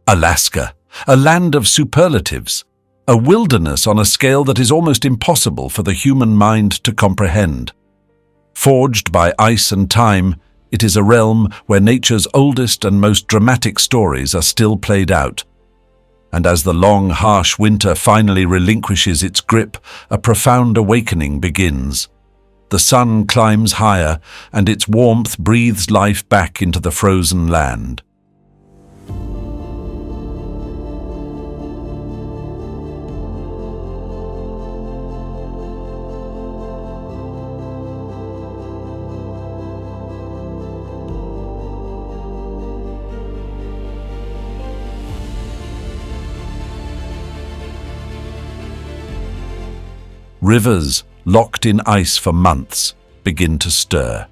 Alaska, a land of superlatives, a wilderness on a scale that is almost impossible for the human mind to comprehend. Forged by ice and time, it is a realm where nature's oldest and most dramatic stories are still played out. And as the long, harsh winter finally relinquishes its grip, a profound awakening begins. The sun climbs higher, and its warmth breathes life back into the frozen land. Rivers, locked in ice for months, begin to stir.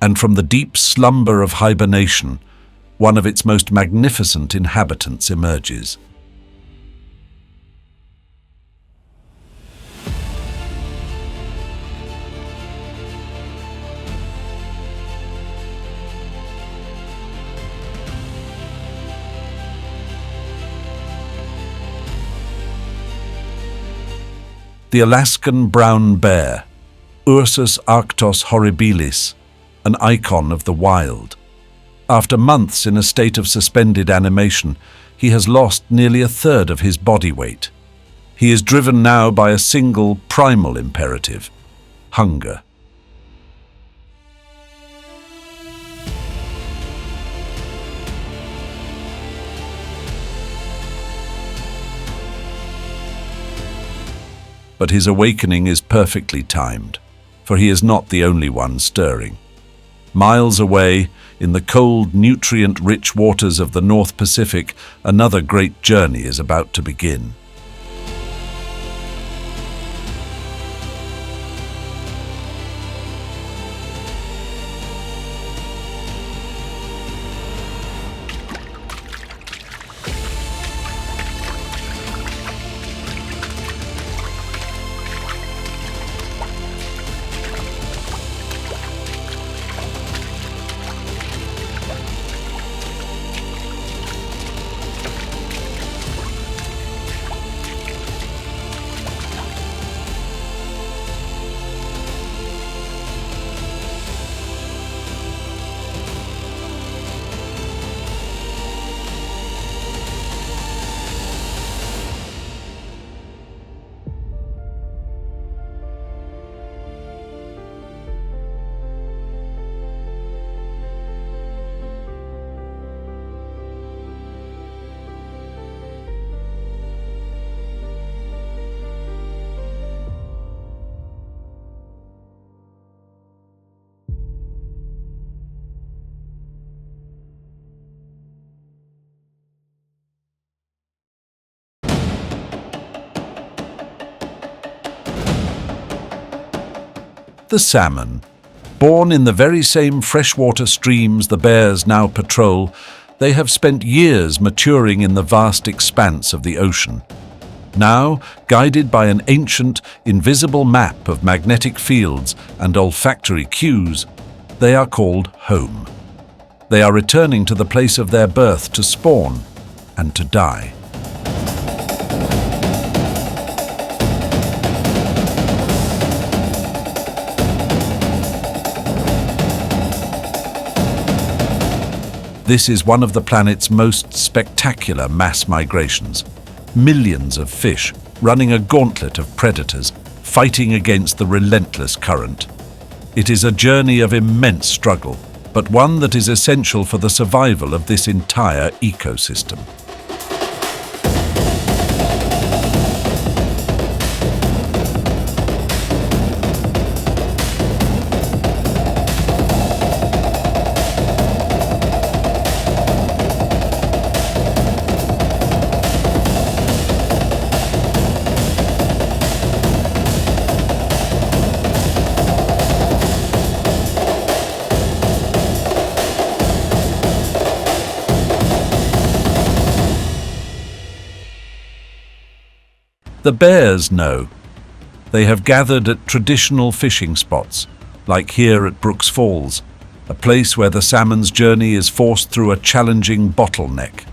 And from the deep slumber of hibernation, one of its most magnificent inhabitants emerges. The Alaskan brown bear, Ursus arctos horribilis, an icon of the wild. After months in a state of suspended animation, he has lost nearly a third of his body weight. He is driven now by a single primal imperative: hunger. But his awakening is perfectly timed, for he is not the only one stirring. Miles away, in the cold, nutrient-rich waters of the North Pacific, another great journey is about to begin. The salmon. Born in the very same freshwater streams the bears now patrol, they have spent years maturing in the vast expanse of the ocean. Now, guided by an ancient, invisible map of magnetic fields and olfactory cues, they are called home. They are returning to the place of their birth to spawn and to die. This is one of the planet's most spectacular mass migrations. Millions of fish running a gauntlet of predators, fighting against the relentless current. It is a journey of immense struggle, but one that is essential for the survival of this entire ecosystem. The bears know. They have gathered at traditional fishing spots, like here at Brooks Falls, a place where the salmon's journey is forced through a challenging bottleneck.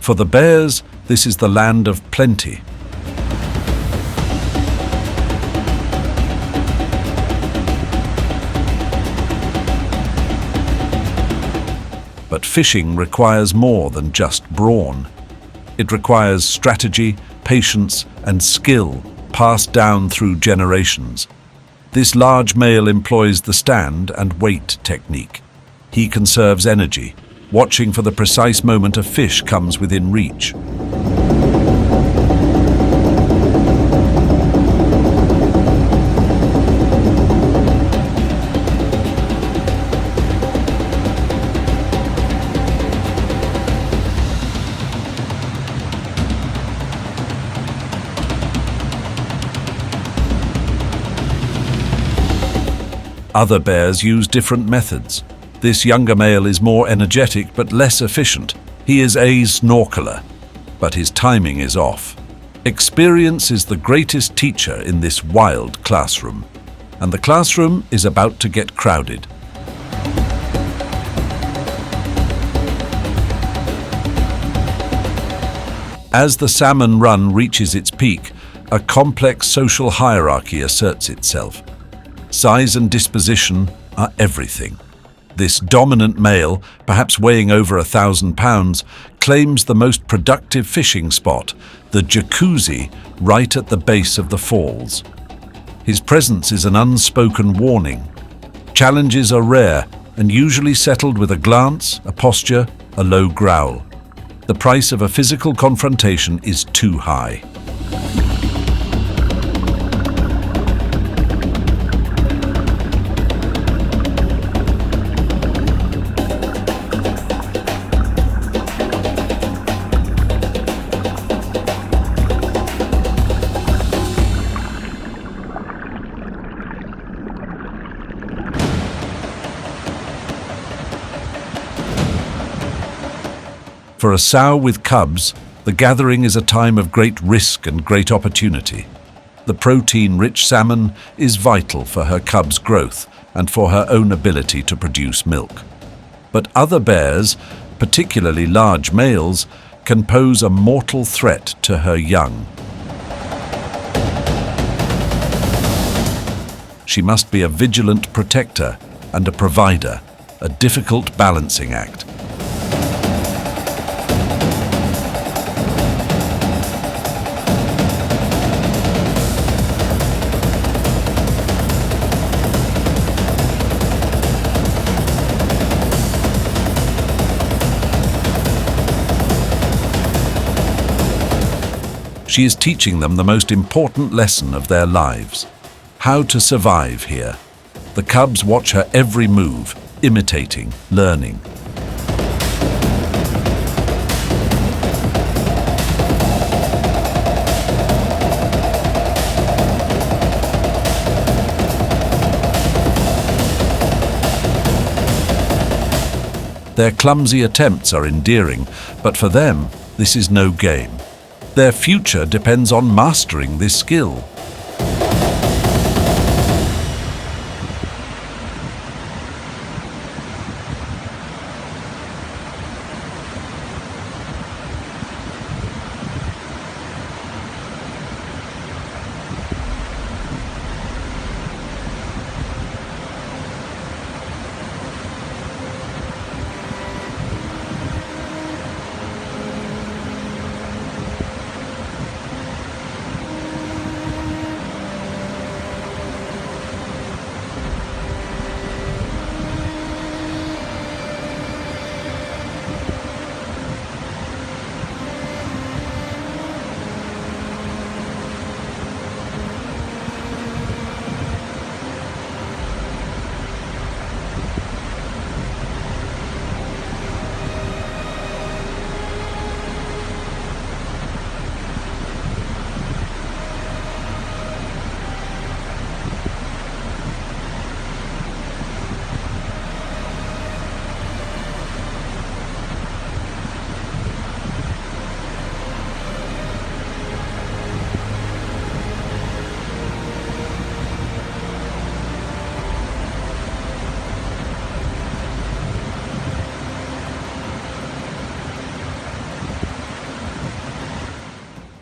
For the bears, this is the land of plenty. But fishing requires more than just brawn. It requires strategy, patience, and skill passed down through generations. This large male employs the stand and wait technique. He conserves energy, watching for the precise moment a fish comes within reach. Other bears use different methods. This younger male is more energetic but less efficient. He is a snorkeler, but his timing is off. Experience is the greatest teacher in this wild classroom, and the classroom is about to get crowded. As the salmon run reaches its peak, a complex social hierarchy asserts itself. Size and disposition are everything. This dominant male, perhaps weighing over 1,000 pounds, claims the most productive fishing spot, the jacuzzi, right at the base of the falls. His presence is an unspoken warning. Challenges are rare and usually settled with a glance, a posture, a low growl. The price of a physical confrontation is too high. For a sow with cubs, the gathering is a time of great risk and great opportunity. The protein-rich salmon is vital for her cubs' growth and for her own ability to produce milk. But other bears, particularly large males, can pose a mortal threat to her young. She must be a vigilant protector and a provider, a difficult balancing act. She is teaching them the most important lesson of their lives: how to survive here. The cubs watch her every move, imitating, learning. Their clumsy attempts are endearing, but for them, this is no game. Their future depends on mastering this skill.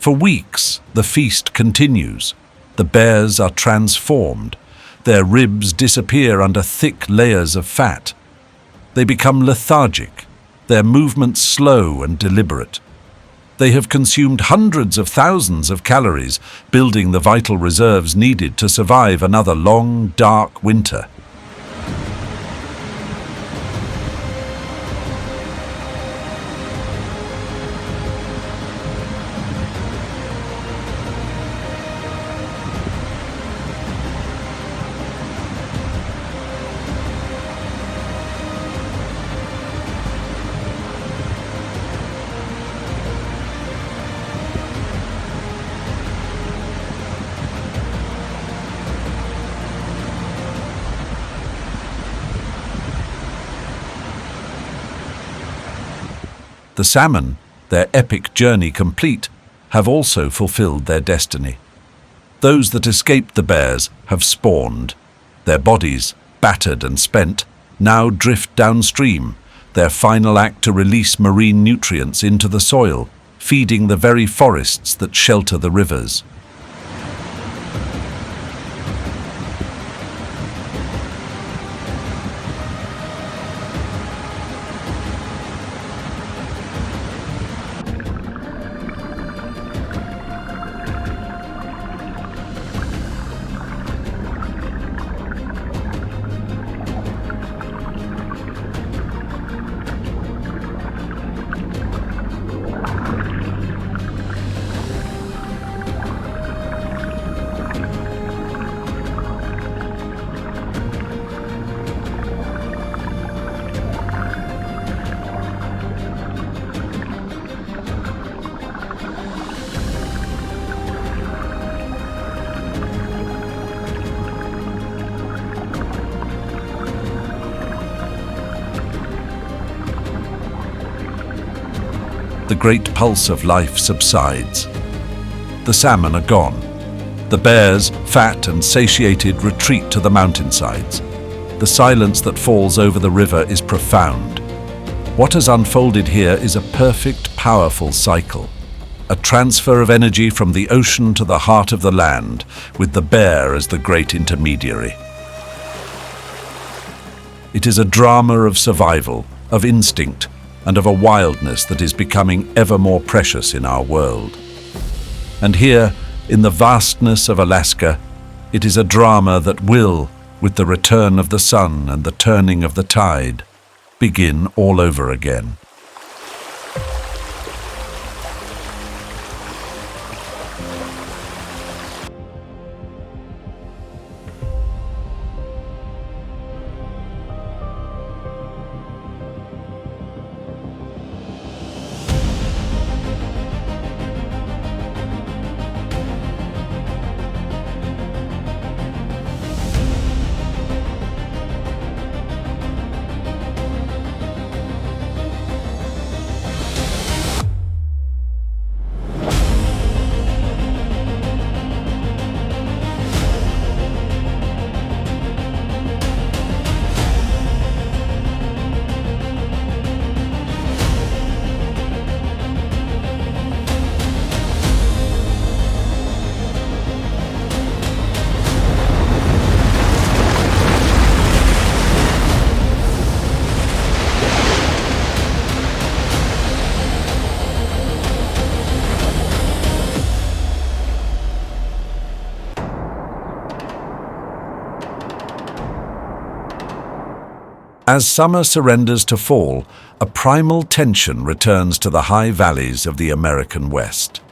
For weeks, the feast continues. The bears are transformed. Their ribs disappear under thick layers of fat. They become lethargic, their movements slow and deliberate. They have consumed hundreds of thousands of calories, building the vital reserves needed to survive another long, dark winter. The salmon, their epic journey complete, have also fulfilled their destiny. Those that escaped the bears have spawned. Their bodies, battered and spent, now drift downstream, their final act to release marine nutrients into the soil, feeding the very forests that shelter the rivers. The great pulse of life subsides. The salmon are gone. The bears, fat and satiated, retreat to the mountainsides. The silence that falls over the river is profound. What has unfolded here is a perfect, powerful cycle. A transfer of energy from the ocean to the heart of the land, with the bear as the great intermediary. It is a drama of survival, of instinct, and of a wildness that is becoming ever more precious in our world. And here, in the vastness of Alaska, it is a drama that will, with the return of the sun and the turning of the tide, begin all over again. As summer surrenders to fall, a primal tension returns to the high valleys of the American West.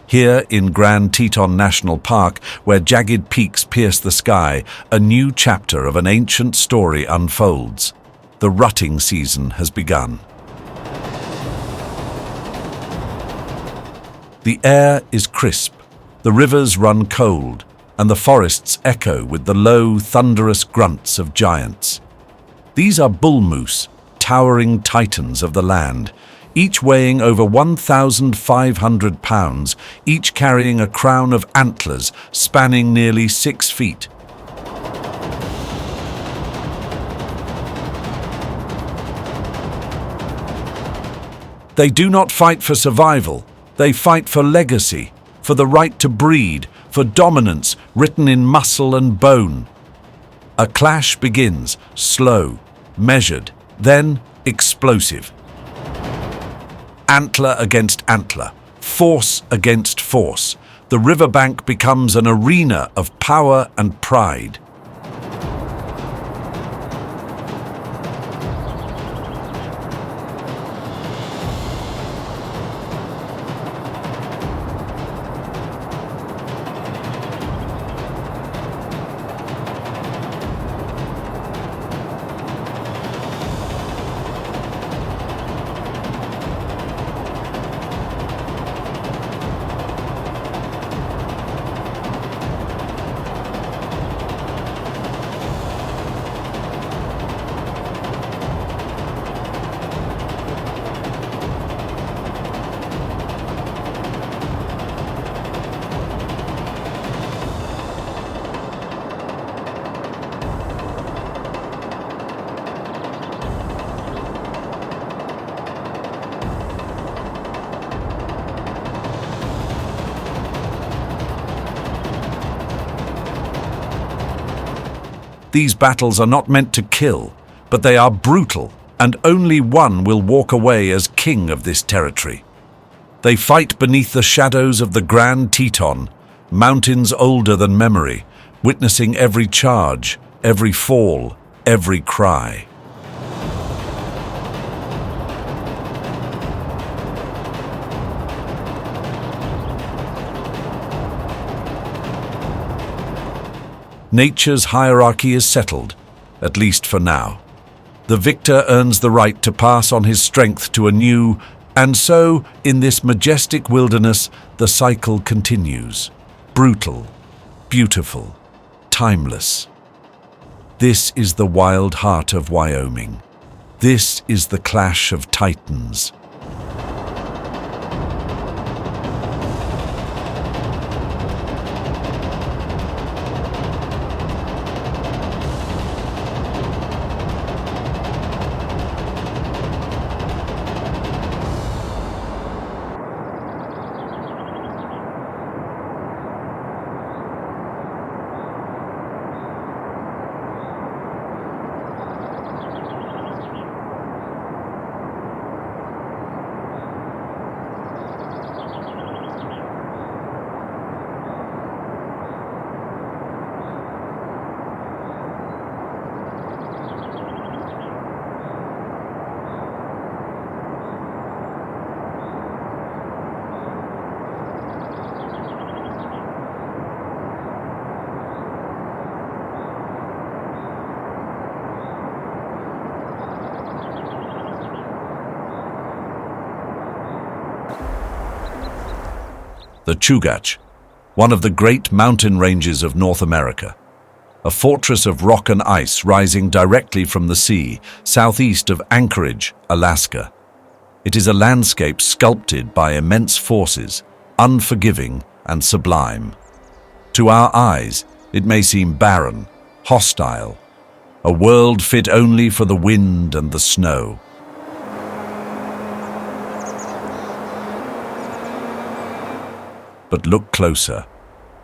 Here in Grand Teton National Park, where jagged peaks pierce the sky, a new chapter of an ancient story unfolds. The rutting season has begun. The air is crisp, the rivers run cold, and the forests echo with the low, thunderous grunts of giants. These are bull moose, towering titans of the land, each weighing over 1,500 pounds, each carrying a crown of antlers spanning nearly 6 feet. They do not fight for survival, They fight for legacy, for the right to breed, for dominance written in muscle and bone. A clash begins, slow, measured, then explosive. Antler against antler, force against force. The riverbank becomes an arena of power and pride. These battles are not meant to kill, but they are brutal, and only one will walk away as king of this territory. They fight beneath the shadows of the Grand Teton, mountains older than memory, witnessing every charge, every fall, every cry. Nature's hierarchy is settled, at least for now. The victor earns the right to pass on his strength to a new, and so, in this majestic wilderness, the cycle continues. Brutal, beautiful, timeless. This is the wild heart of Wyoming. This is the clash of titans. The Chugach, one of the great mountain ranges of North America. A fortress of rock and ice rising directly from the sea, southeast of Anchorage, Alaska. It is a landscape sculpted by immense forces, unforgiving and sublime. To our eyes, it may seem barren, hostile, a world fit only for the wind and the snow. But look closer.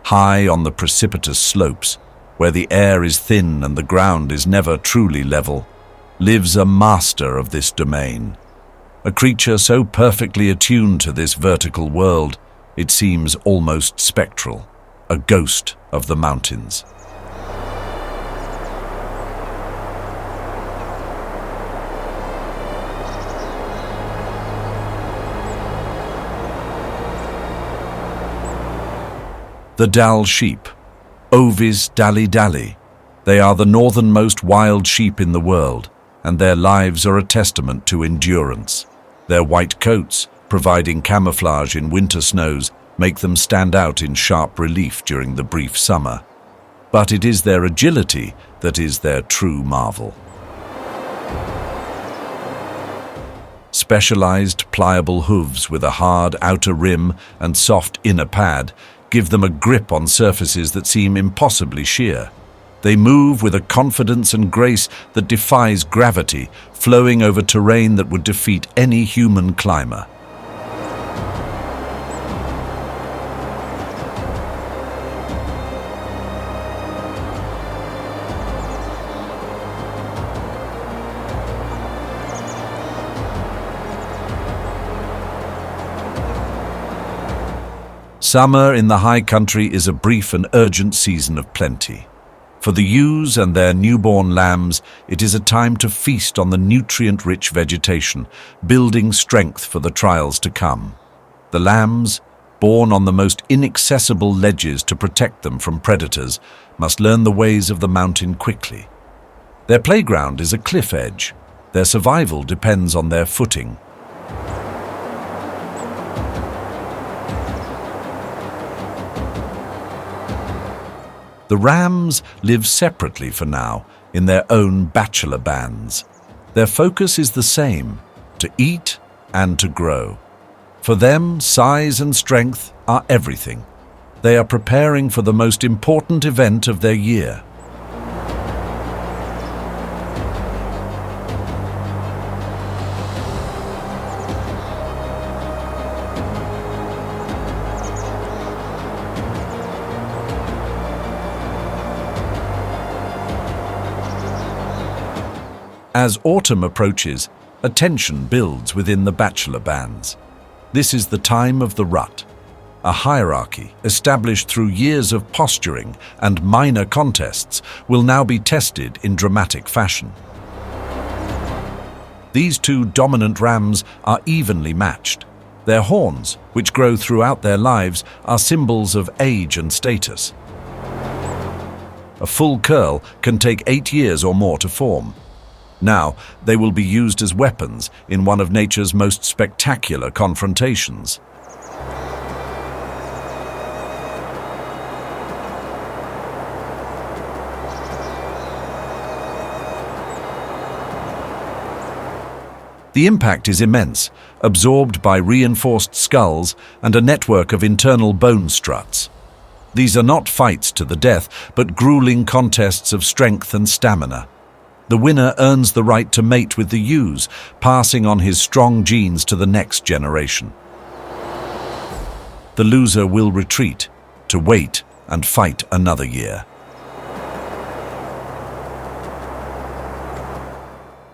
High on the precipitous slopes, where the air is thin and the ground is never truly level, lives a master of this domain. A creature so perfectly attuned to this vertical world, it seems almost spectral, a ghost of the mountains. The Dall sheep, Ovis dalli. They are the northernmost wild sheep in the world, and their lives are a testament to endurance. Their white coats, providing camouflage in winter snows, make them stand out in sharp relief during the brief summer. But it is their agility that is their true marvel. Specialized, pliable hooves with a hard outer rim and soft inner pad give them a grip on surfaces that seem impossibly sheer. They move with a confidence and grace that defies gravity, flowing over terrain that would defeat any human climber. Summer in the high country is a brief and urgent season of plenty. For the ewes and their newborn lambs, it is a time to feast on the nutrient-rich vegetation, building strength for the trials to come. The lambs, born on the most inaccessible ledges to protect them from predators, must learn the ways of the mountain quickly. Their playground is a cliff edge. Their survival depends on their footing. The rams live separately for now, in their own bachelor bands. Their focus is the same, to eat and to grow. For them, size and strength are everything. They are preparing for the most important event of their year. As autumn approaches, a tension builds within the bachelor bands. This is the time of the rut. A hierarchy, established through years of posturing and minor contests, will now be tested in dramatic fashion. These two dominant rams are evenly matched. Their horns, which grow throughout their lives, are symbols of age and status. A full curl can take 8 years or more to form. Now, they will be used as weapons in one of nature's most spectacular confrontations. The impact is immense, absorbed by reinforced skulls and a network of internal bone struts. These are not fights to the death, but grueling contests of strength and stamina. The winner earns the right to mate with the ewes, passing on his strong genes to the next generation. The loser will retreat, to wait and fight another year.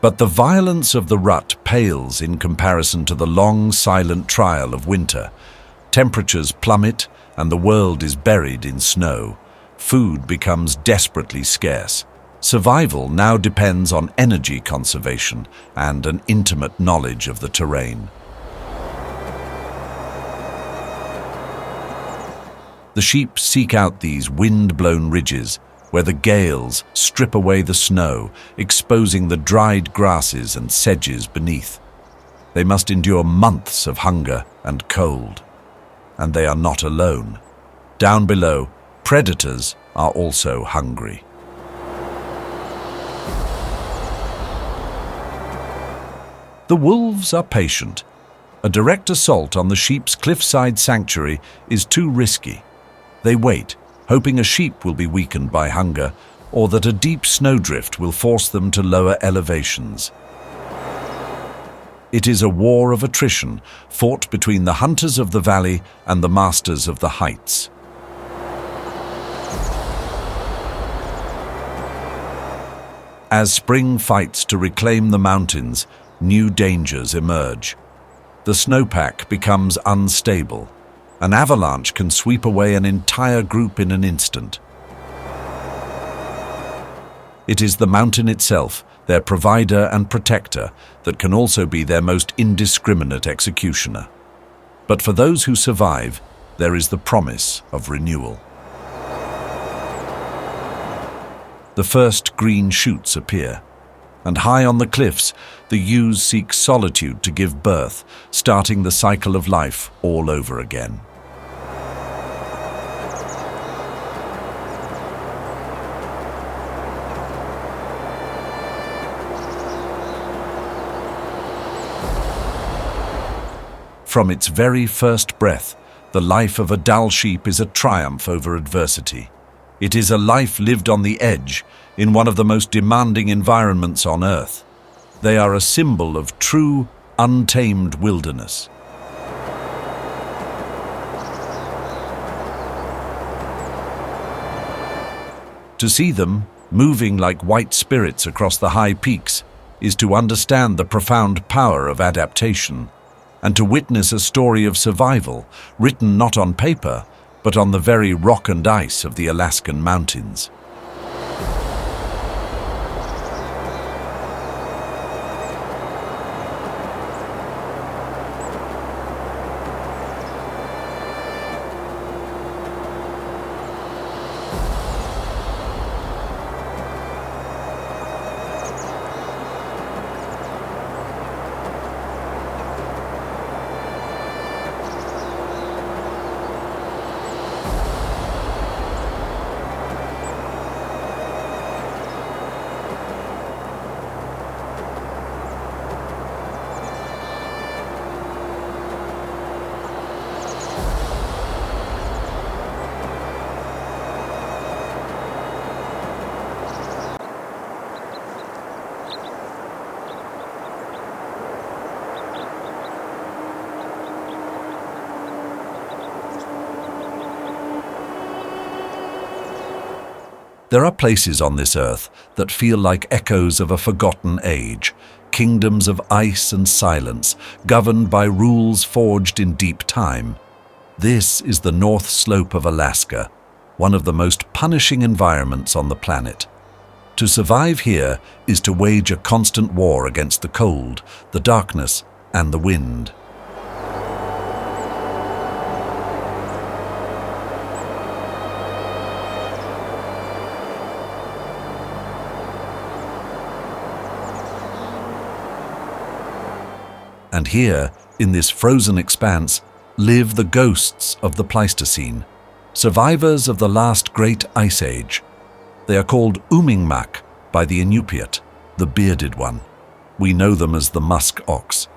But the violence of the rut pales in comparison to the long, silent trial of winter. Temperatures plummet and the world is buried in snow. Food becomes desperately scarce. Survival now depends on energy conservation and an intimate knowledge of the terrain. The sheep seek out these wind-blown ridges where the gales strip away the snow, exposing the dried grasses and sedges beneath. They must endure months of hunger and cold. And they are not alone. Down below, predators are also hungry. The wolves are patient. A direct assault on the sheep's cliffside sanctuary is too risky. They wait, hoping a sheep will be weakened by hunger or that a deep snowdrift will force them to lower elevations. It is a war of attrition fought between the hunters of the valley and the masters of the heights. As spring fights to reclaim the mountains, new dangers emerge. The snowpack becomes unstable. An avalanche can sweep away an entire group in an instant. It is the mountain itself, their provider and protector, that can also be their most indiscriminate executioner. But for those who survive, there is the promise of renewal. The first green shoots appear. And high on the cliffs, the ewes seek solitude to give birth, starting the cycle of life all over again. From its very first breath, the life of a Dall sheep is a triumph over adversity. It is a life lived on the edge, in one of the most demanding environments on Earth. They are a symbol of true, untamed wilderness. To see them, moving like white spirits across the high peaks, is to understand the profound power of adaptation. and to witness a story of survival written not on paper, but on the very rock and ice of the Alaskan mountains. There are places on this earth that feel like echoes of a forgotten age, kingdoms of ice and silence, governed by rules forged in deep time. This is the North Slope of Alaska, one of the most punishing environments on the planet. To survive here is to wage a constant war against the cold, the darkness, and the wind. And here, in this frozen expanse, live the ghosts of the Pleistocene, survivors of the last great ice age. They are called Umingmak by the Inupiat, the bearded one. We know them as the musk ox.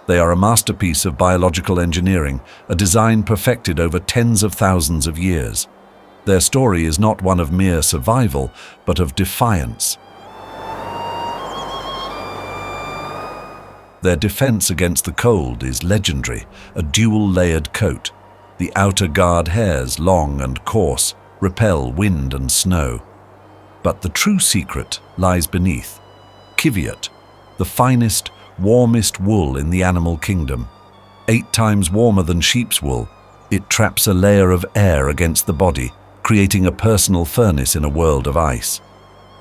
They are a masterpiece of biological engineering, a design perfected over tens of thousands of years. Their story is not one of mere survival, but of defiance. Their defense against the cold is legendary, a dual-layered coat. The outer guard hairs, long and coarse, repel wind and snow. But the true secret lies beneath. Kiviot, the finest, warmest wool in the animal kingdom. 8 times warmer than sheep's wool, it traps a layer of air against the body, creating a personal furnace in a world of ice.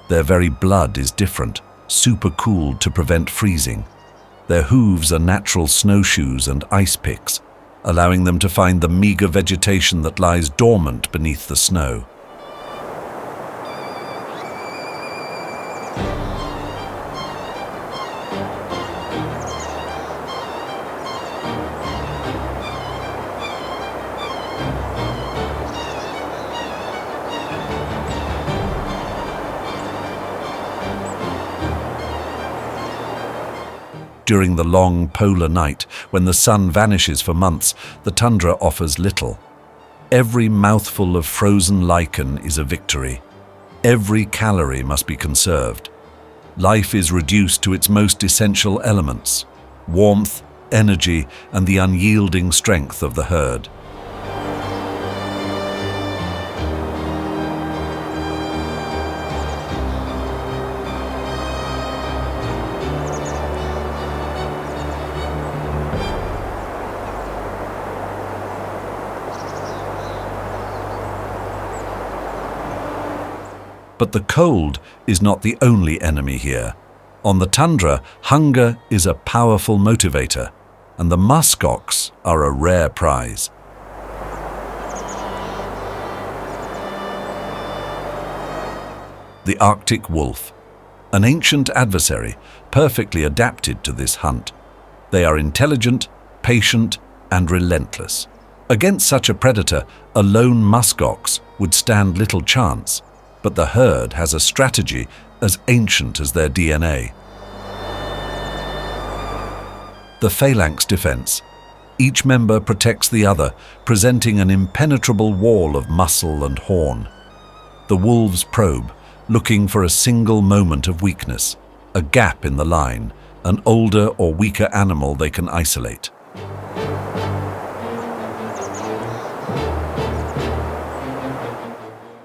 Their very blood is different, super-cooled to prevent freezing. Their hooves are natural snowshoes and ice picks, allowing them to find the meager vegetation that lies dormant beneath the snow. During the long polar night, when the sun vanishes for months, the tundra offers little. Every mouthful of frozen lichen is a victory. Every calorie must be conserved. Life is reduced to its most essential elements: warmth, energy, and the unyielding strength of the herd. But the cold is not the only enemy here. On the tundra, hunger is a powerful motivator, and the musk ox are a rare prize. The Arctic wolf, an ancient adversary, perfectly adapted to this hunt. They are intelligent, patient, and relentless. Against such a predator, a lone musk ox would stand little chance. But the herd has a strategy as ancient as their DNA. The phalanx defense. Each member protects the other, presenting an impenetrable wall of muscle and horn. The wolves probe, looking for a single moment of weakness, a gap in the line, an older or weaker animal they can isolate.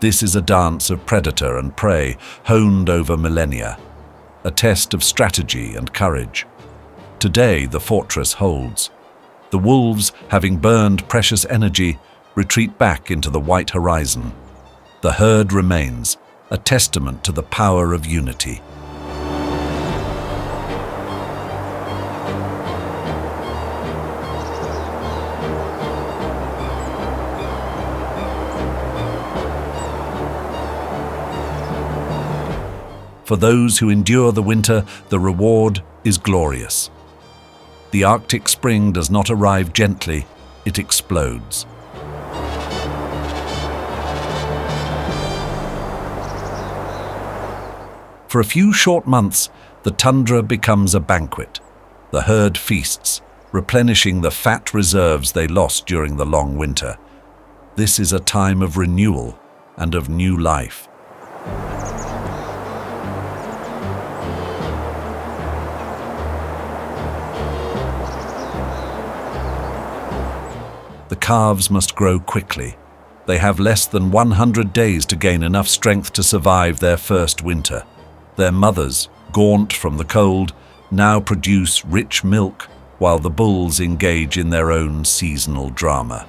This is a dance of predator and prey, honed over millennia, a test of strategy and courage. Today, the fortress holds. The wolves, having burned precious energy, retreat back into the white horizon. The herd remains, a testament to the power of unity. For those who endure the winter, the reward is glorious. The Arctic spring does not arrive gently, it explodes. For a few short months, the tundra becomes a banquet. The herd feasts, replenishing the fat reserves they lost during the long winter. This is a time of renewal and of new life. The calves must grow quickly. They have less than 100 days to gain enough strength to survive their first winter. Their mothers, gaunt from the cold, now produce rich milk, while the bulls engage in their own seasonal drama.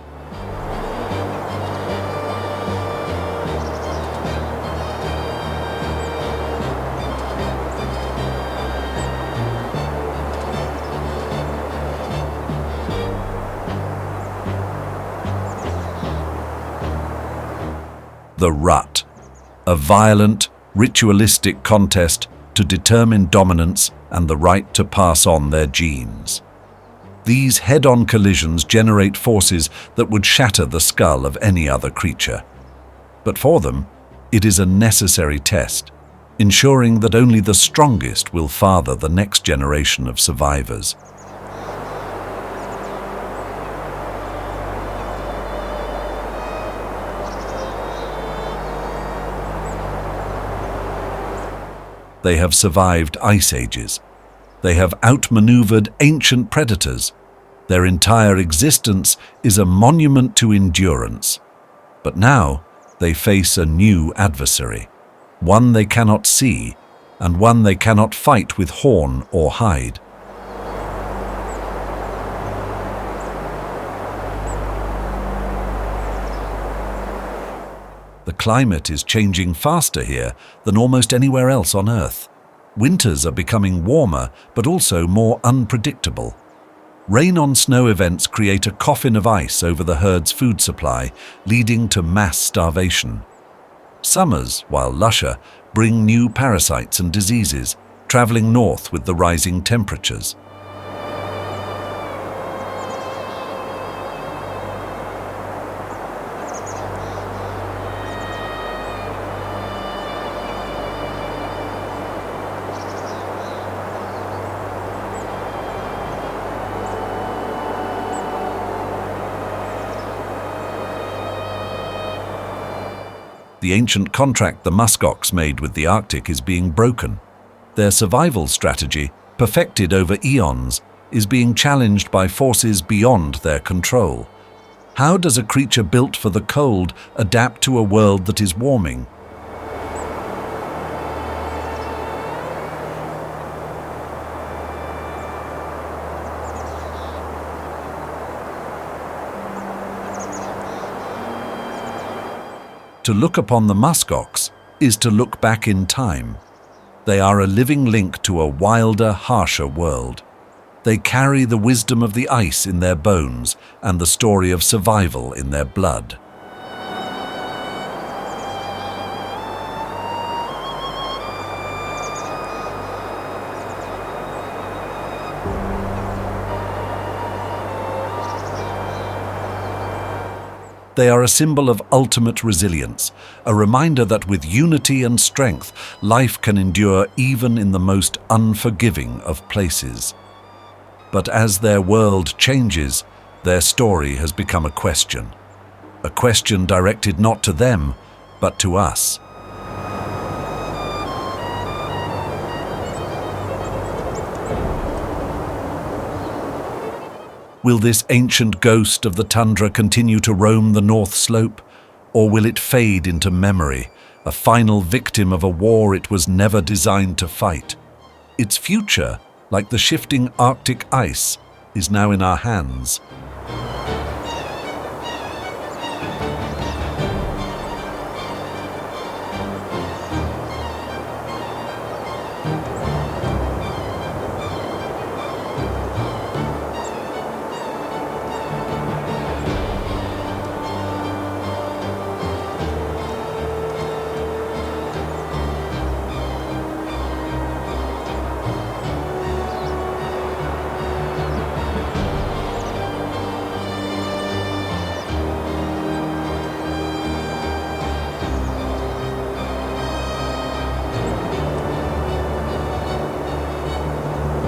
The rut, a violent, ritualistic contest to determine dominance and the right to pass on their genes. These head-on collisions generate forces that would shatter the skull of any other creature. But for them, it is a necessary test, ensuring that only the strongest will father the next generation of survivors. They have survived ice ages. They have outmaneuvered ancient predators. Their entire existence is a monument to endurance. But now they face a new adversary, one they cannot see, and one they cannot fight with horn or hide. The climate is changing faster here than almost anywhere else on Earth. Winters are becoming warmer, but also more unpredictable. Rain-on-snow events create a coffin of ice over the herd's food supply, leading to mass starvation. Summers, while lusher, bring new parasites and diseases, traveling north with the rising temperatures. The ancient contract the muskox made with the Arctic is being broken. Their survival strategy, perfected over eons, is being challenged by forces beyond their control. How does a creature built for the cold adapt to a world that is warming? To look upon the muskox is to look back in time. They are a living link to a wilder, harsher world. They carry the wisdom of the ice in their bones and the story of survival in their blood. They are a symbol of ultimate resilience, a reminder that with unity and strength, life can endure even in the most unforgiving of places. But as their world changes, their story has become a question directed not to them, but to us. Will this ancient ghost of the tundra continue to roam the North Slope? Or will it fade into memory, a final victim of a war it was never designed to fight? Its future, like the shifting Arctic ice, is now in our hands.